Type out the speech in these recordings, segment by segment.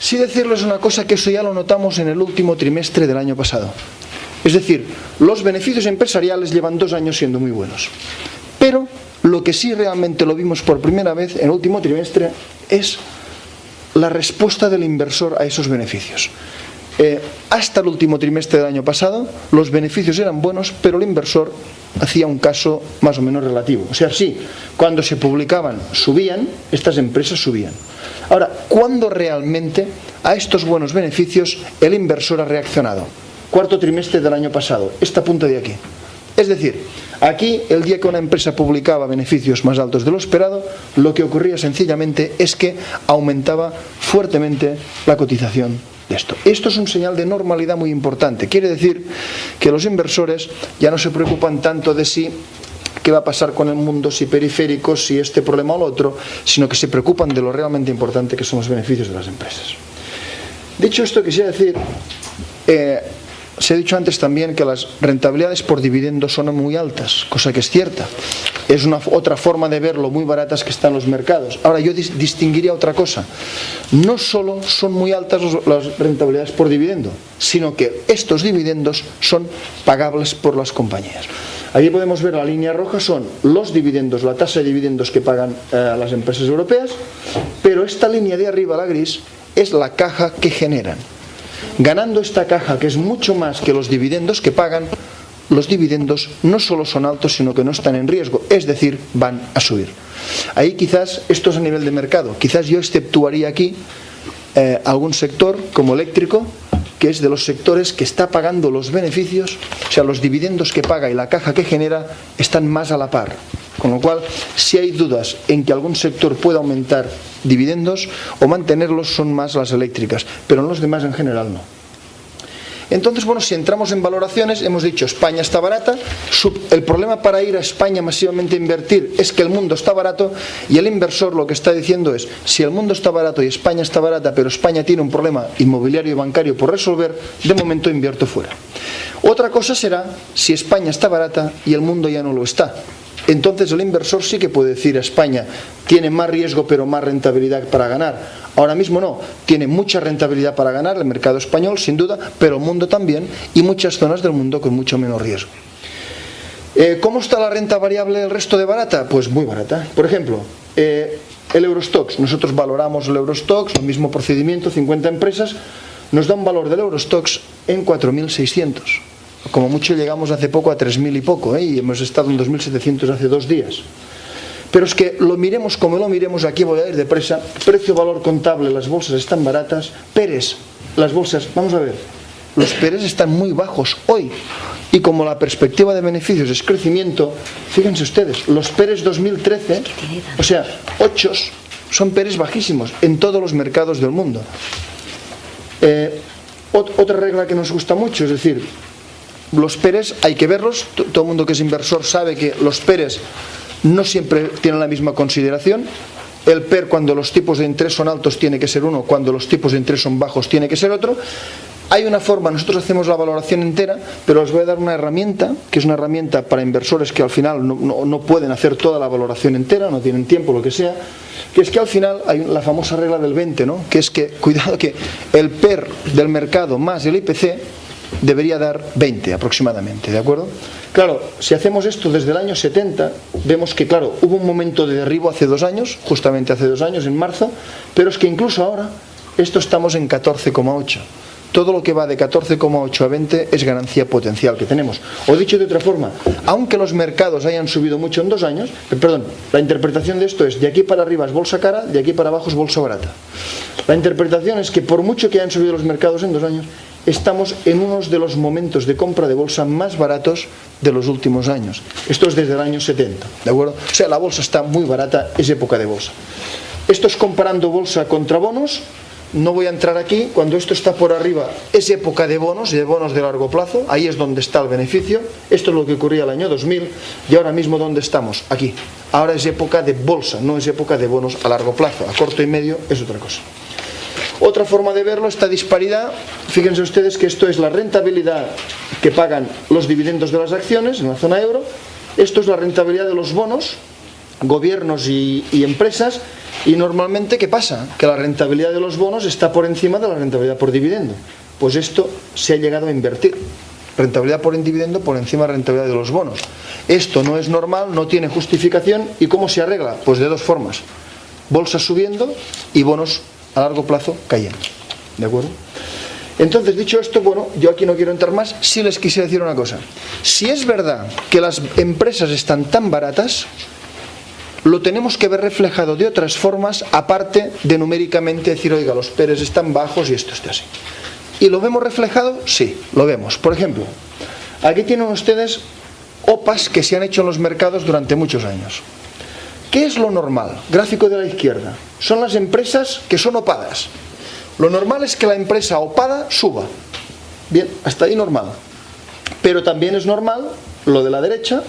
Sí decirles una cosa, que eso ya lo notamos en el último trimestre del año pasado. Es decir, los beneficios empresariales llevan 2 años siendo muy buenos. Pero lo que sí realmente lo vimos por primera vez en el último trimestre es la respuesta del inversor a esos beneficios. Hasta el último trimestre del año pasado los beneficios eran buenos, pero el inversor hacía un caso más o menos relativo. O sea, sí, cuando se publicaban subían, estas empresas subían. Ahora, ¿cuándo realmente a estos buenos beneficios el inversor ha reaccionado? Cuarto trimestre del año pasado, esta punta de aquí. Es decir, aquí el día que una empresa publicaba beneficios más altos de lo esperado, lo que ocurría sencillamente es que aumentaba fuertemente la cotización de esto. Esto es un señal de normalidad muy importante. Quiere decir que los inversores ya no se preocupan tanto de si qué va a pasar con el mundo, si periféricos, si este problema o lo otro, sino que se preocupan de lo realmente importante, que son los beneficios de las empresas. Dicho esto, quisiera decir, se ha dicho antes también que las rentabilidades por dividendos son muy altas, cosa que es cierta. Es otra forma de ver lo muy baratas que están los mercados. Ahora, yo distinguiría otra cosa. No solo son muy altas las rentabilidades por dividendo, sino que estos dividendos son pagables por las compañías. Aquí podemos ver la línea roja, son los dividendos, la tasa de dividendos que pagan las empresas europeas, pero esta línea de arriba, la gris, es la caja que generan. Ganando esta caja, que es mucho más que los dividendos que pagan, los dividendos no solo son altos, sino que no están en riesgo, es decir, van a subir. Ahí quizás, esto es a nivel de mercado, quizás yo exceptuaría aquí algún sector como eléctrico, que es de los sectores que está pagando los beneficios, o sea, los dividendos que paga y la caja que genera están más a la par. Con lo cual, si hay dudas en que algún sector pueda aumentar dividendos o mantenerlos, son más las eléctricas, pero en los demás en general no. Entonces, bueno, si entramos en valoraciones, hemos dicho España está barata. El problema para ir a España masivamente a invertir es que el mundo está barato, y el inversor lo que está diciendo es, si el mundo está barato y España está barata, pero España tiene un problema inmobiliario y bancario por resolver, de momento invierto fuera. Otra cosa será si España está barata y el mundo ya no lo está. Entonces el inversor sí que puede decir a España tiene más riesgo pero más rentabilidad para ganar. Ahora mismo no, tiene mucha rentabilidad para ganar el mercado español sin duda, pero el mundo también, y muchas zonas del mundo con mucho menos riesgo. ¿Cómo está la renta variable del resto de barata? Pues muy barata. Por ejemplo, el Eurostoxx, nosotros valoramos el Eurostoxx, el mismo procedimiento, 50 empresas, nos da un valor del Eurostoxx en 4.600. Como mucho llegamos hace poco a 3.000 y poco, y hemos estado en 2.700 hace 2 días. Pero es que lo miremos como lo miremos, aquí voy a ir deprisa, precio-valor contable, las bolsas están baratas, PERES, las bolsas, vamos a ver, los PERES están muy bajos hoy, y como la perspectiva de beneficios es crecimiento, fíjense ustedes, los PERES 2013, o sea, 8 son PERES bajísimos en todos los mercados del mundo. Otra regla que nos gusta mucho, es decir, los PERES hay que verlos, todo el mundo que es inversor sabe que los PERES no siempre tienen la misma consideración. El PER, cuando los tipos de interés son altos, tiene que ser uno, cuando los tipos de interés son bajos tiene que ser otro. Hay una forma, nosotros hacemos la valoración entera, pero os voy a dar una herramienta, que es una herramienta para inversores que al final no pueden hacer toda la valoración entera, no tienen tiempo, lo que sea, que es que al final hay la famosa regla del 20, ¿no? Que es que, cuidado, que el PER del mercado más el IPC debería dar 20 aproximadamente, ¿de acuerdo? Claro, si hacemos esto desde el año 70, vemos que, claro, hubo un momento de derribo hace 2 años, justamente hace 2 años, en marzo, pero es que incluso ahora, estamos en 14,8. Todo lo que va de 14,8 a 20 es ganancia potencial que tenemos. O dicho de otra forma, aunque los mercados hayan subido mucho en 2 años, la interpretación de esto es, de aquí para arriba es bolsa cara, de aquí para abajo es bolsa barata. La interpretación es que por mucho que hayan subido los mercados en 2 años, estamos en uno de los momentos de compra de bolsa más baratos de los últimos años. Esto es desde el año 70, ¿de acuerdo? O sea, la bolsa está muy barata, es época de bolsa. Esto es comparando bolsa contra bonos. No voy a entrar aquí, cuando esto está por arriba es época de bonos de largo plazo, ahí es donde está el beneficio. Esto es lo que ocurría el año 2000 y ahora mismo ¿dónde estamos? Aquí. Ahora es época de bolsa, no es época de bonos a largo plazo, a corto y medio es otra cosa. Otra forma de verlo, esta disparidad, fíjense ustedes que esto es la rentabilidad que pagan los dividendos de las acciones en la zona euro, esto es la rentabilidad de los bonos gobiernos y empresas, y normalmente ¿qué pasa? Que la rentabilidad de los bonos está por encima de la rentabilidad por dividendo. Pues esto se ha llegado a invertir. Rentabilidad por dividendo por encima de la rentabilidad de los bonos. Esto no es normal, no tiene justificación. ¿Y cómo se arregla? Pues de dos formas: bolsas subiendo y bonos a largo plazo cayendo. ¿De acuerdo? Entonces, dicho esto, bueno, yo aquí no quiero entrar más. Sí les quisiera decir una cosa. Si es verdad que las empresas están tan baratas, lo tenemos que ver reflejado de otras formas, aparte de numéricamente decir, oiga, los PERs están bajos y esto está así. ¿Y lo vemos reflejado? Sí, lo vemos. Por ejemplo, aquí tienen ustedes OPAs que se han hecho en los mercados durante muchos años. ¿Qué es lo normal? Gráfico de la izquierda. Son las empresas que son opadas. Lo normal es que la empresa opada suba. Bien, hasta ahí normal. Pero también es normal, lo de la derecha,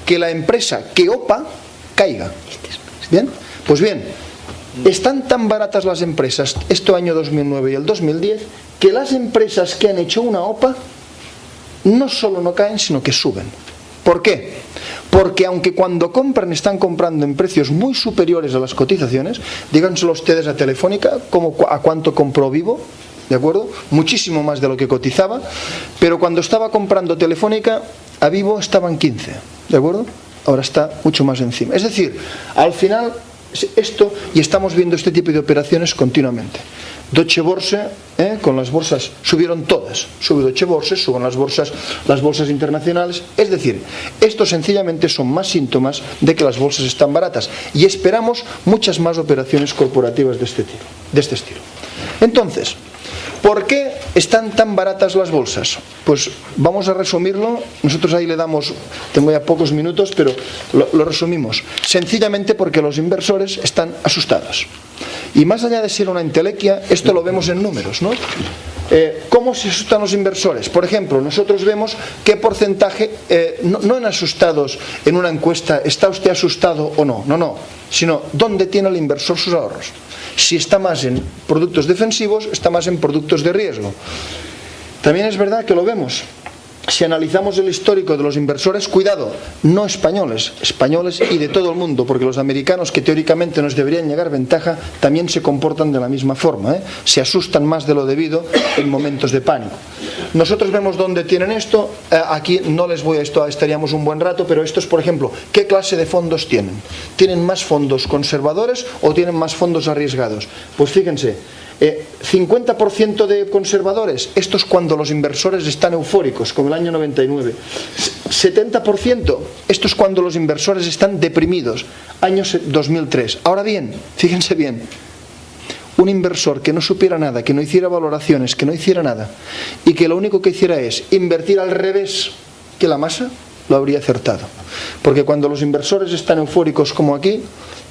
que la empresa que opa caiga. Bien, pues bien, están tan baratas las empresas, este año 2009 y el 2010, que las empresas que han hecho una OPA no solo no caen, sino que suben. ¿Por qué? Porque aunque cuando compran están comprando en precios muy superiores a las cotizaciones, díganselo ustedes a Telefónica, a cuánto compró Vivo, ¿de acuerdo? Muchísimo más de lo que cotizaba, pero cuando estaba comprando Telefónica, a Vivo estaban 15, ¿de acuerdo? Ahora está mucho más encima. Es decir, al final, esto, y estamos viendo este tipo de operaciones continuamente. Deutsche Börse, con las bolsas, subieron todas. Sube Deutsche Börse, suben las bolsas internacionales. Es decir, esto sencillamente son más síntomas de que las bolsas están baratas. Y esperamos muchas más operaciones corporativas de este estilo. Entonces, ¿por qué están tan baratas las bolsas? Pues vamos a resumirlo. Nosotros ahí le damos, tengo ya pocos minutos, pero lo resumimos. Sencillamente porque los inversores están asustados. Y más allá de ser una entelequia, esto lo vemos en números, ¿no? ¿Cómo se asustan los inversores? Por ejemplo, nosotros vemos qué porcentaje, no en asustados en una encuesta, ¿está usted asustado o no? No, sino ¿dónde tiene el inversor sus ahorros? Si está más en productos defensivos, está más en productos de riesgo. También es verdad que lo vemos. Si analizamos el histórico de los inversores, cuidado, no españoles y de todo el mundo, porque los americanos, que teóricamente nos deberían llegar ventaja, también se comportan de la misma forma, se asustan más de lo debido en momentos de pánico. Nosotros vemos dónde tienen esto. Aquí no les voy a esto, estaríamos un buen rato, pero esto es, por ejemplo, ¿qué clase de fondos tienen? ¿Tienen más fondos conservadores o tienen más fondos arriesgados? Pues fíjense, 50% de conservadores, esto es cuando los inversores están eufóricos, como el año 99. 70%, esto es cuando los inversores están deprimidos, año 2003. Ahora bien, fíjense bien, un inversor que no supiera nada, que no hiciera valoraciones, que no hiciera nada, y que lo único que hiciera es invertir al revés que la masa, lo habría acertado. Porque cuando los inversores están eufóricos como aquí,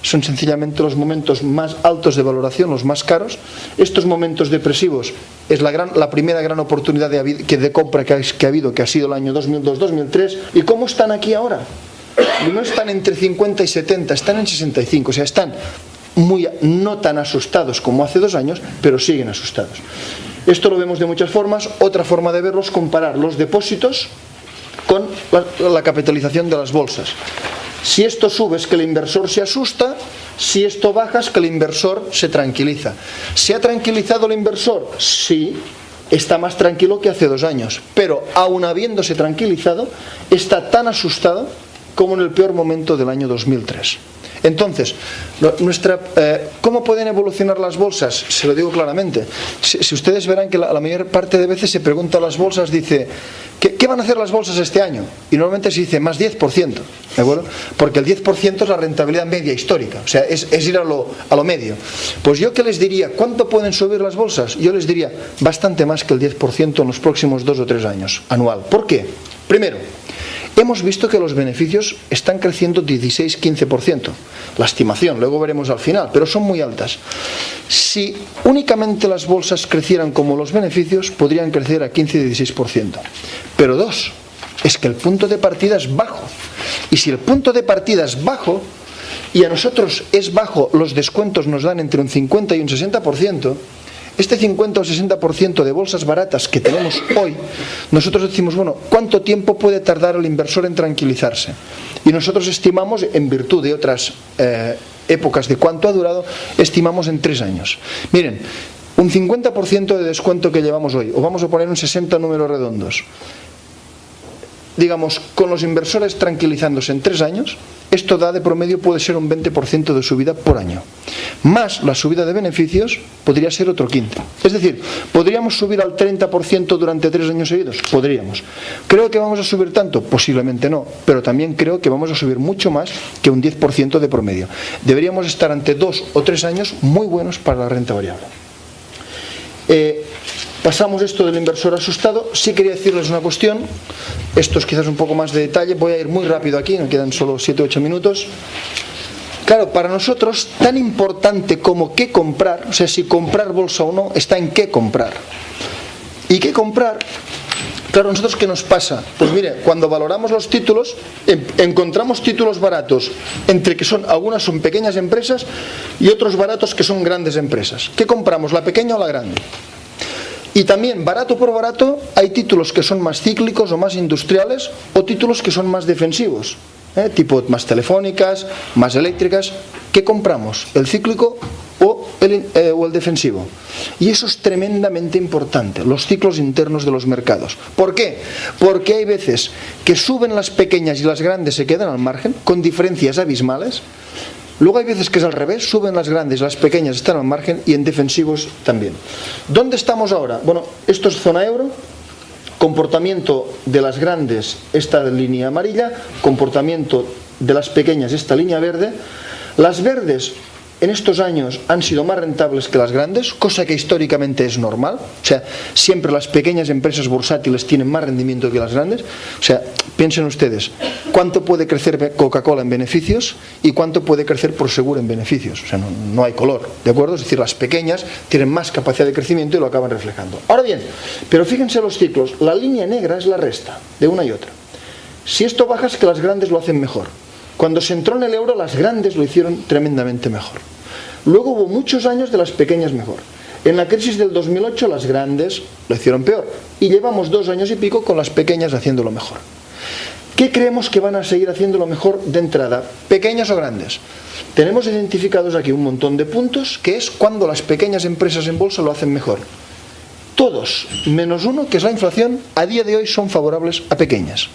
son sencillamente los momentos más altos de valoración, los más caros. Estos momentos depresivos es la primera gran oportunidad de compra que ha habido, que ha sido el año 2002-2003. ¿Y cómo están aquí ahora? No están entre 50 y 70, están en 65, o sea, están no tan asustados como hace 2 años, pero siguen asustados. Esto lo vemos de muchas formas. Otra forma de verlo es comparar los depósitos con la capitalización de las bolsas. Si esto sube es que el inversor se asusta, si esto baja es que el inversor se tranquiliza. ¿Se ha tranquilizado el inversor? Sí, está más tranquilo que hace 2 años, pero aun habiéndose tranquilizado, está tan asustado como en el peor momento del año 2003. Entonces, ¿cómo pueden evolucionar las bolsas? Se lo digo claramente. Si ustedes verán que la mayor parte de veces se pregunta a las bolsas, dice, ¿qué van a hacer las bolsas este año? Y normalmente se dice más 10%, ¿de acuerdo? Porque el 10% es la rentabilidad media histórica, o sea, es ir a lo medio. Pues yo, ¿qué les diría? ¿Cuánto pueden subir las bolsas? Yo les diría bastante más que el 10% en los próximos 2 o 3 años, anual. ¿Por qué? Primero, hemos visto que los beneficios están creciendo 16-15%. La estimación, luego veremos al final, pero son muy altas. Si únicamente las bolsas crecieran como los beneficios, podrían crecer a 15-16%. Pero 2, es que el punto de partida es bajo. Y si el punto de partida es bajo, y a nosotros es bajo, los descuentos nos dan entre un 50 y un 60%, Este 50 o 60% de bolsas baratas que tenemos hoy, nosotros decimos, bueno, ¿cuánto tiempo puede tardar el inversor en tranquilizarse? Y nosotros estimamos, en virtud de otras épocas de cuánto ha durado, estimamos en 3 años. Miren, un 50% de descuento que llevamos hoy, o vamos a poner un 60 números redondos, digamos, con los inversores tranquilizándose en 3 años, esto da de promedio puede ser un 20% de subida por año. Más la subida de beneficios podría ser otro 15%. Es decir, ¿podríamos subir al 30% durante 3 años seguidos? Podríamos. ¿Creo que vamos a subir tanto? Posiblemente no, pero también creo que vamos a subir mucho más que un 10% de promedio. Deberíamos estar ante 2 o 3 años muy buenos para la renta variable. Pasamos esto del inversor asustado. Sí quería decirles una cuestión, esto es quizás un poco más de detalle, voy a ir muy rápido aquí, me quedan solo 7 o 8 minutos. Claro, para nosotros tan importante como qué comprar, o sea, si comprar bolsa o no, está en qué comprar. ¿Y qué comprar? Claro, ¿nosotros qué nos pasa? Pues mire, cuando valoramos los títulos, encontramos títulos baratos, entre que algunas son pequeñas empresas y otros baratos que son grandes empresas. ¿Qué compramos, la pequeña o la grande? Y también, barato por barato, hay títulos que son más cíclicos o más industriales o títulos que son más defensivos, tipo más telefónicas, más eléctricas. ¿Qué compramos? ¿El cíclico o el defensivo? Y eso es tremendamente importante, los ciclos internos de los mercados. ¿Por qué? Porque hay veces que suben las pequeñas y las grandes se quedan al margen, con diferencias abismales. Luego hay veces que es al revés, suben las grandes, las pequeñas están al margen y en defensivos también. ¿Dónde estamos ahora? Bueno, esto es zona euro, comportamiento de las grandes, esta línea amarilla, comportamiento de las pequeñas, esta línea verde. Las verdes en estos años han sido más rentables que las grandes, cosa que históricamente es normal. O sea, siempre las pequeñas empresas bursátiles tienen más rendimiento que las grandes. O sea, piensen ustedes, ¿cuánto puede crecer Coca-Cola en beneficios y cuánto puede crecer Prosegur en beneficios? O sea, no hay color, ¿de acuerdo? Es decir, las pequeñas tienen más capacidad de crecimiento y lo acaban reflejando. Ahora bien, pero fíjense los ciclos, la línea negra es la resta de una y otra. Si esto baja es que las grandes lo hacen mejor. Cuando se entró en el euro, las grandes lo hicieron tremendamente mejor. Luego hubo muchos años de las pequeñas mejor. En la crisis del 2008 las grandes lo hicieron peor. Y llevamos 2 años y pico con las pequeñas haciéndolo mejor. ¿Qué creemos que van a seguir haciéndolo mejor de entrada? ¿Pequeñas o grandes? Tenemos identificados aquí un montón de puntos, que es cuando las pequeñas empresas en bolsa lo hacen mejor. Todos, menos uno, que es la inflación, a día de hoy son favorables a pequeñas.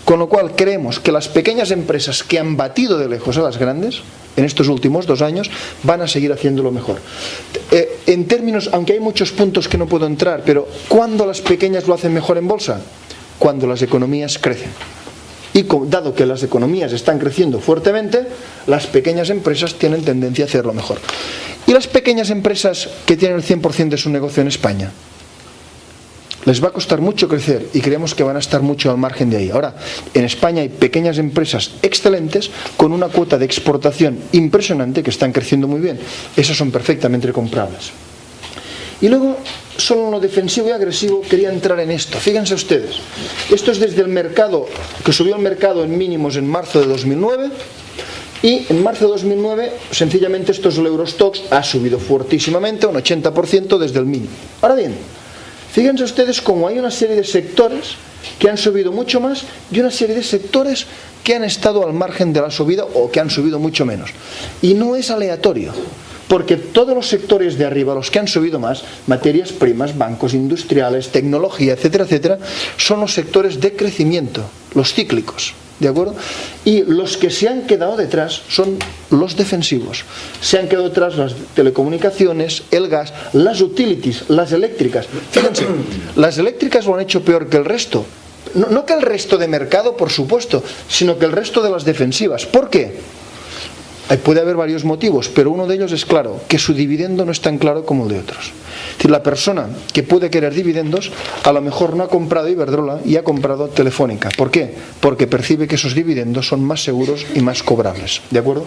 Con lo cual creemos que las pequeñas empresas que han batido de lejos a las grandes en estos últimos 2 años van a seguir haciéndolo mejor. En términos, aunque hay muchos puntos que no puedo entrar, pero ¿cuándo las pequeñas lo hacen mejor en bolsa? Cuando las economías crecen. Y dado que las economías están creciendo fuertemente, las pequeñas empresas tienen tendencia a hacerlo mejor. ¿Y las pequeñas empresas que tienen el 100% de su negocio en España? Les va a costar mucho crecer y creemos que van a estar mucho al margen de ahí. Ahora, en España hay pequeñas empresas excelentes con una cuota de exportación impresionante que están creciendo muy bien. Esas son perfectamente comprables. Y luego, solo en lo defensivo y agresivo, quería entrar en esto. Fíjense ustedes, esto es desde el mercado, que subió el mercado en mínimos en marzo de 2009. Y en marzo de 2009, sencillamente, esto es el Eurostoxx, ha subido fuertísimamente, un 80% desde el mínimo. Ahora bien, fíjense ustedes cómo hay una serie de sectores que han subido mucho más y una serie de sectores que han estado al margen de la subida o que han subido mucho menos. Y no es aleatorio, porque todos los sectores de arriba, los que han subido más, materias primas, bancos industriales, tecnología, etcétera, etcétera, son los sectores de crecimiento, los cíclicos. ¿De acuerdo? Y los que se han quedado detrás son los defensivos. Se han quedado detrás las telecomunicaciones, el gas, las utilities, las eléctricas. Fíjense, las eléctricas lo han hecho peor que el resto. No que el resto de mercado, por supuesto, sino que el resto de las defensivas. ¿Por qué? Puede haber varios motivos, pero uno de ellos es claro, que su dividendo no es tan claro como el de otros. Es decir, la persona que puede querer dividendos, a lo mejor no ha comprado Iberdrola y ha comprado Telefónica. ¿Por qué? Porque percibe que esos dividendos son más seguros y más cobrables. ¿De acuerdo?